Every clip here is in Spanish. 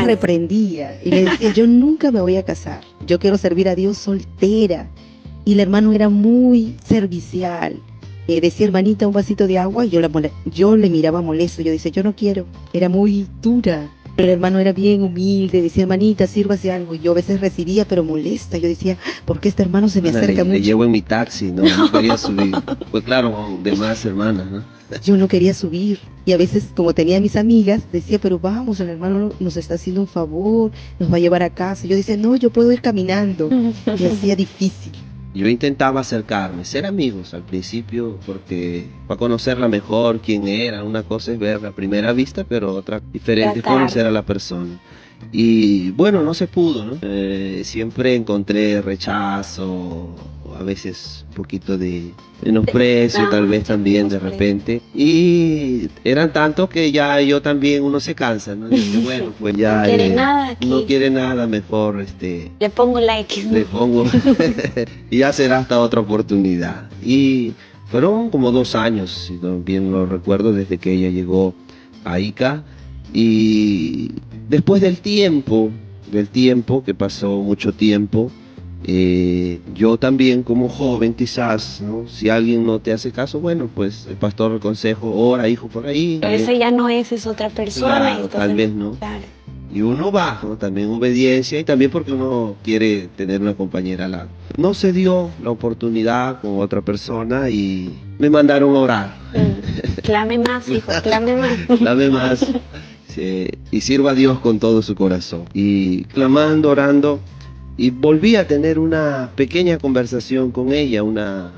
reprendía y le decía, yo nunca me voy a casar, yo quiero servir a Dios soltera. Y el hermano era muy servicial. Decía, hermanita, un vasito de agua, y yo le miraba molesto, yo decía, yo no quiero, era muy dura. Pero el hermano era bien humilde, decía, hermanita, sírvase algo. Y yo a veces recibía, pero molesta. Yo decía, ¿por qué este hermano se me acerca mucho? Le llevo en mi taxi, no quería subir. Pues claro, de más hermanas, ¿no? Yo no quería subir. Y a veces, como tenía mis amigas, decía, pero vamos, el hermano nos está haciendo un favor, nos va a llevar a casa. Yo decía, no, yo puedo ir caminando. Me hacía difícil. Yo intentaba acercarme, ser amigos al principio, porque para conocerla mejor, quién era. Una cosa es verla a primera vista, pero otra diferente es conocer a la persona. Y bueno, no se pudo, ¿no? Siempre encontré rechazo, a veces un poquito de menosprecio, tal vez también de repente. Y eran tantos que ya yo también, uno se cansa, ¿no? Dice, bueno, pues ya no quiere nada aquí. No quiere nada, mejor le pongo like. Le pongo y ya será hasta otra oportunidad. Y fueron como 2 años, si no bien lo recuerdo, desde que ella llegó a Ica. Y después del tiempo, que pasó mucho tiempo, yo también como joven quizás, ¿no? Si alguien no te hace caso, bueno, pues el pastor el consejo, ora hijo por ahí. Pero ese ya no es otra persona. Claro, entonces, tal vez no. Claro. Y uno va, ¿no? También obediencia y también porque uno quiere tener una compañera al lado. No se dio la oportunidad con otra persona y me mandaron a orar. Clame más, hijo, clame más. Clame más. Sí, y sirva a Dios con todo su corazón. Y clamando, orando, y volví a tener una pequeña conversación con ella, una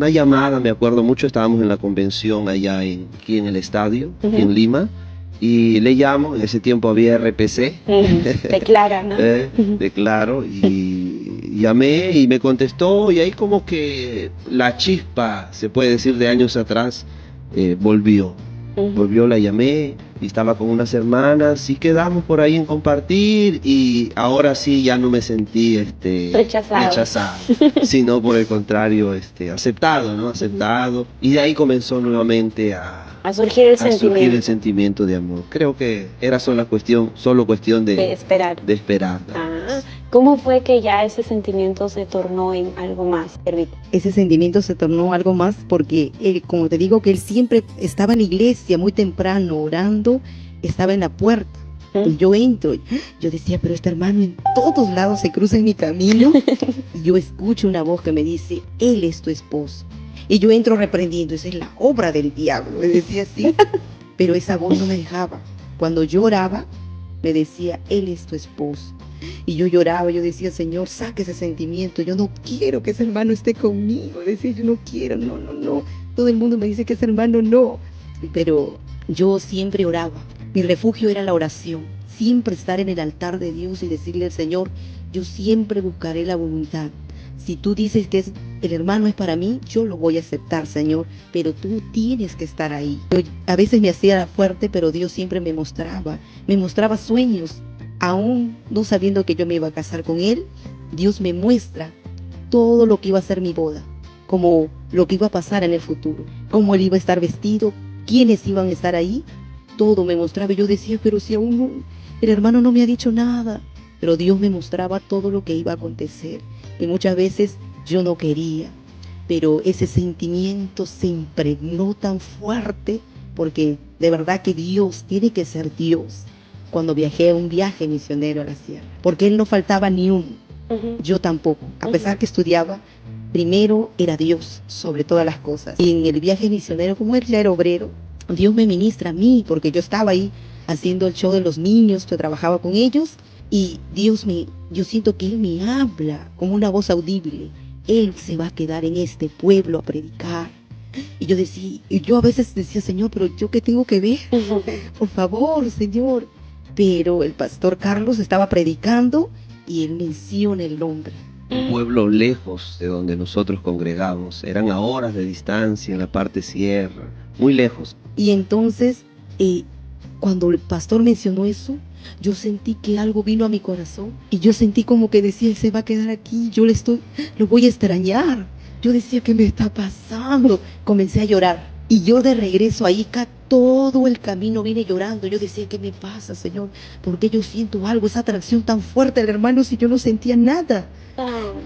llamada, me acuerdo mucho, estábamos en la convención allá aquí en el estadio, en Lima. Y le llamo, en ese tiempo había RPC. Declara, ¿no? Declaro, y llamé y me contestó, y ahí como que la chispa, se puede decir, de años atrás, volvió. Volvió, la llamé, y estaba con unas hermanas, y quedamos por ahí en compartir, y ahora sí ya no me sentí rechazado, sino por el contrario, aceptado, ¿no? Aceptado, y de ahí comenzó nuevamente a surgir el sentimiento de amor. Creo que era solo cuestión de esperar. ¿Cómo fue que ya ese sentimiento se tornó en algo más, Hervita? Ese sentimiento se tornó algo más porque él, como te digo, que él siempre estaba en la iglesia muy temprano orando, estaba en la puerta. Y yo entro, yo decía, pero este hermano en todos lados se cruza en mi camino. Y yo escucho una voz que me dice, él es tu esposo. Y yo entro reprendiendo, esa es la obra del diablo, me decía así. Pero esa voz no me dejaba. Cuando yo oraba, me decía, él es tu esposo. Y yo lloraba, yo decía, Señor, saque ese sentimiento, yo no quiero que ese hermano esté conmigo. Decía, yo no quiero, no. Todo el mundo me dice que ese hermano no. Pero yo siempre oraba. Mi refugio era la oración. Siempre estar en el altar de Dios y decirle al Señor, yo siempre buscaré la voluntad. Si tú dices que el hermano es para mí, yo lo voy a aceptar, Señor, pero tú tienes que estar ahí. Yo a veces me hacía fuerte, pero Dios siempre me mostraba sueños. Aún no sabiendo que yo me iba a casar con él, Dios me muestra todo lo que iba a ser mi boda, como lo que iba a pasar en el futuro, cómo él iba a estar vestido, quiénes iban a estar ahí, todo me mostraba. Y yo decía, pero si aún no, el hermano no me ha dicho nada, pero Dios me mostraba todo lo que iba a acontecer. Y muchas veces yo no quería, pero ese sentimiento se impregnó tan fuerte, porque de verdad que Dios tiene que ser Dios. Cuando viajé a un viaje misionero a la sierra, porque él no faltaba ni uno, yo tampoco, a pesar que estudiaba, primero era Dios sobre todas las cosas. Y en el viaje misionero, como él ya era obrero, Dios me ministra a mí, porque yo estaba ahí haciendo el show de los niños, yo trabajaba con ellos, y yo siento que él me habla como una voz audible. Él se va a quedar en este pueblo a predicar. Y yo a veces decía, Señor, pero ¿yo qué tengo que ver? Por favor, Señor. Pero el pastor Carlos estaba predicando y él menciona el nombre. Un pueblo lejos de donde nosotros congregamos, eran a horas de distancia en la parte sierra, muy lejos. Y entonces, cuando el pastor mencionó eso, yo sentí que algo vino a mi corazón y yo sentí como que decía, él se va a quedar aquí, lo voy a extrañar. Yo decía, ¿qué me está pasando? Comencé a llorar y yo de regreso ahí todo el camino vine llorando. Yo decía, ¿qué me pasa, Señor? ¿Por qué yo siento algo, esa atracción tan fuerte al hermano si yo no sentía nada?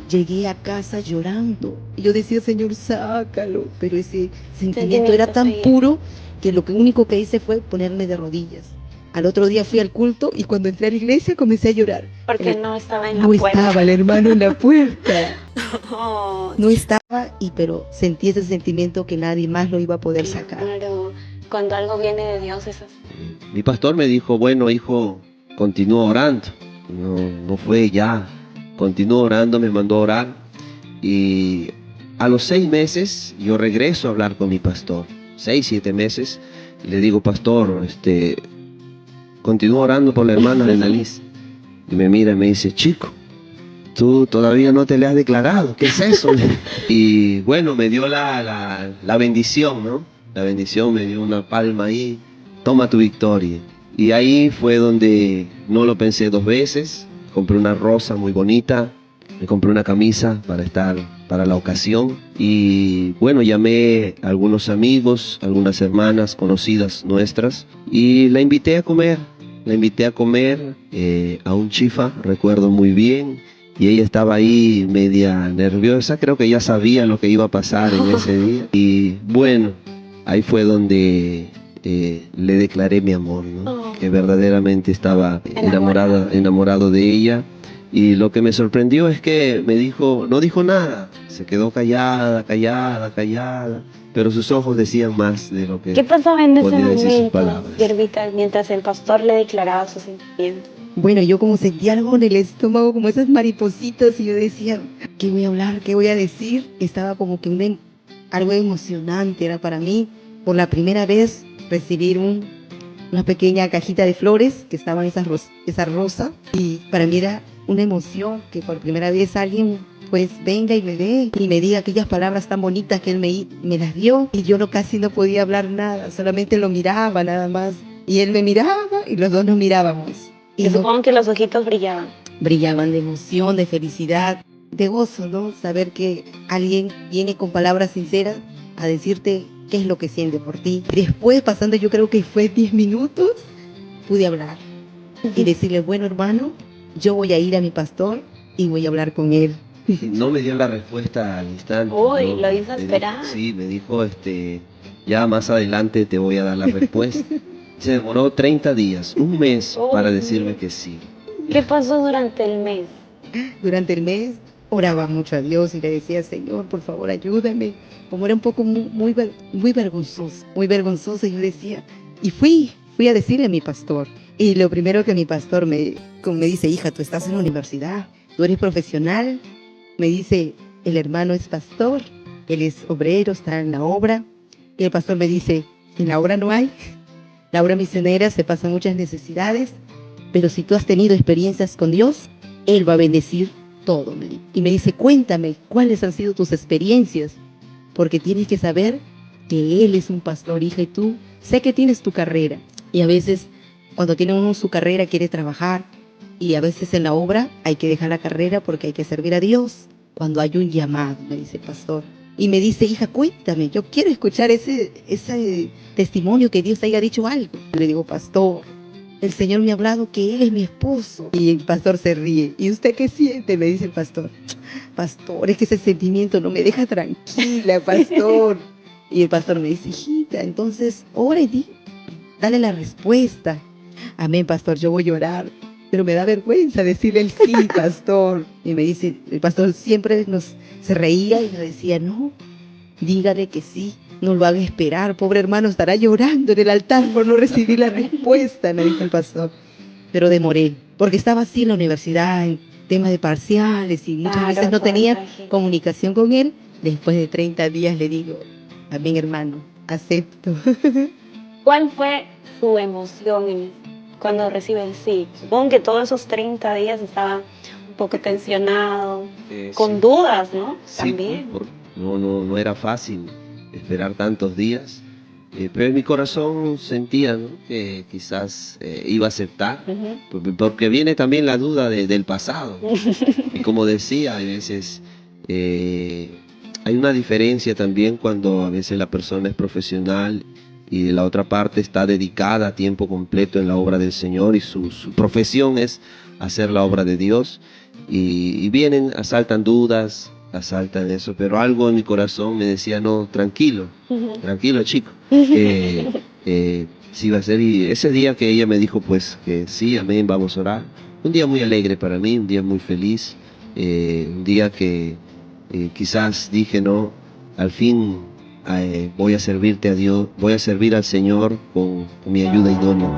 Llegué a casa llorando. Y yo decía, Señor, sácalo. Pero ese sentimiento era tan puro que lo único que hice fue ponerme de rodillas. Al otro día fui al culto y cuando entré a la iglesia comencé a llorar. Porque no estaba en la No puerta. estaba el hermano en la puerta. Oh, No estaba, pero sentí ese sentimiento que nadie más lo iba a poder sacar. claro. Cuando algo viene de Dios es así. Mi pastor me dijo, bueno, hijo, continúa orando. No fue ya. Continuó orando, me mandó a orar. Y a los 6 meses yo regreso a hablar con mi pastor. 6, 7 meses. Y le digo, pastor, continúo orando por la hermana de Annalise. Y me mira y me dice, chico, tú todavía no te le has declarado, ¿qué es eso? Y bueno, me dio la bendición, ¿no? La bendición, me dio una palma ahí, toma tu victoria. Y ahí fue donde no lo pensé 2 veces, compré una rosa muy bonita, me compré una camisa para la ocasión. Y bueno, llamé a algunos amigos, algunas hermanas conocidas nuestras y la invité a comer. La invité a comer a un chifa, recuerdo muy bien, y ella estaba ahí media nerviosa, creo que ya sabía lo que iba a pasar en ese día. Y bueno, ahí fue donde le declaré mi amor, ¿no? Que verdaderamente estaba enamorado de ella. Y lo que me sorprendió es que no dijo nada, se quedó callada, pero sus ojos decían más de lo que ¿Qué pasaba en ese podía decir sus momento, palabras. Siervita, mientras el pastor le declaraba sus sentimientos? Bueno, yo como sentía algo en el estómago, como esas maripositas, y yo decía, ¿qué voy a hablar? ¿Qué voy a decir? Estaba como que algo emocionante era para mí. Por la primera vez recibir una pequeña cajita de flores que estaban esa rosa, y para mí era una emoción que por primera vez alguien pues venga y me dé y me diga aquellas palabras tan bonitas que él me las dio, y yo casi no podía hablar nada, solamente lo miraba nada más, y él me miraba y los dos nos mirábamos. Y supongo que los ojitos brillaban. Brillaban de emoción, de felicidad, de gozo, ¿no? Saber que alguien viene con palabras sinceras a decirte qué es lo que siente por ti. Después, pasando yo creo que fue 10 minutos, pude hablar y decirle, bueno, hermano, yo voy a ir a mi pastor y voy a hablar con él. No me dio la respuesta al instante. Uy, ¿no? lo hizo esperar. Sí, me dijo, ya más adelante te voy a dar la respuesta. Se demoró 30 días, un mes, para decirme que sí. ¿Qué pasó durante el mes? Durante el mes oraba mucho a Dios y le decía, Señor, por favor, ayúdame. Como era un poco muy vergonzoso, yo decía, y fui a decirle a mi pastor. Y lo primero que mi pastor me dice, hija, tú estás en la universidad, tú eres profesional. Me dice, el hermano es pastor, él es obrero, está en la obra. Y el pastor me dice, en la obra no hay. La obra misionera se pasan muchas necesidades, pero si tú has tenido experiencias con Dios, Él va a bendecir todo. Y me dice, cuéntame, ¿cuáles han sido tus experiencias? Porque tienes que saber que Él es un pastor, hija, y tú sé que tienes tu carrera. Y a veces, cuando tiene uno su carrera, quiere trabajar. Y a veces en la obra hay que dejar la carrera porque hay que servir a Dios. Cuando hay un llamado, me dice el pastor. Y me dice, hija, cuéntame, yo quiero escuchar ese testimonio que Dios te haya dicho algo. Le digo, pastor, el Señor me ha hablado que Él es mi esposo. Y el pastor se ríe. ¿Y usted qué siente? Me dice el pastor. Pastor, es que ese sentimiento no me deja tranquila, pastor. Y el pastor me dice, hijita, entonces, ora y dale la respuesta. Amén, pastor, yo voy a orar. Pero me da vergüenza decirle el sí, pastor. Y me dice, el pastor siempre se reía y nos decía, no, dígale que sí, no lo haga esperar. Pobre hermano, estará llorando en el altar por no recibir la respuesta, me dijo el pastor. Pero demoré, porque estaba así en la universidad, en temas de parciales, y muchas veces no tenía comunicación con él. Después de 30 días le digo, amén, hermano, acepto. ¿Cuál fue su emoción cuando recibe el sí? Supongo que todos esos 30 días estaba un poco tensionado, con Sí. dudas, ¿no? Sí, También. no era fácil esperar tantos días, pero en mi corazón sentía, ¿no?, que quizás iba a aceptar, porque viene también la duda del pasado. Y como decía, a veces hay una diferencia también cuando a veces la persona es profesional y la otra parte está dedicada a tiempo completo en la obra del Señor, y su profesión es hacer la obra de Dios. Y vienen, asaltan dudas, asaltan eso, pero algo en mi corazón me decía, no, tranquilo, tranquilo chico, sí va a ser. Y ese día que ella me dijo pues que sí, amén, vamos a orar, un día muy alegre para mí, un día muy feliz, un día que quizás dije, no, al fin voy a servirte a Dios, voy a servir al Señor con mi ayuda idónea.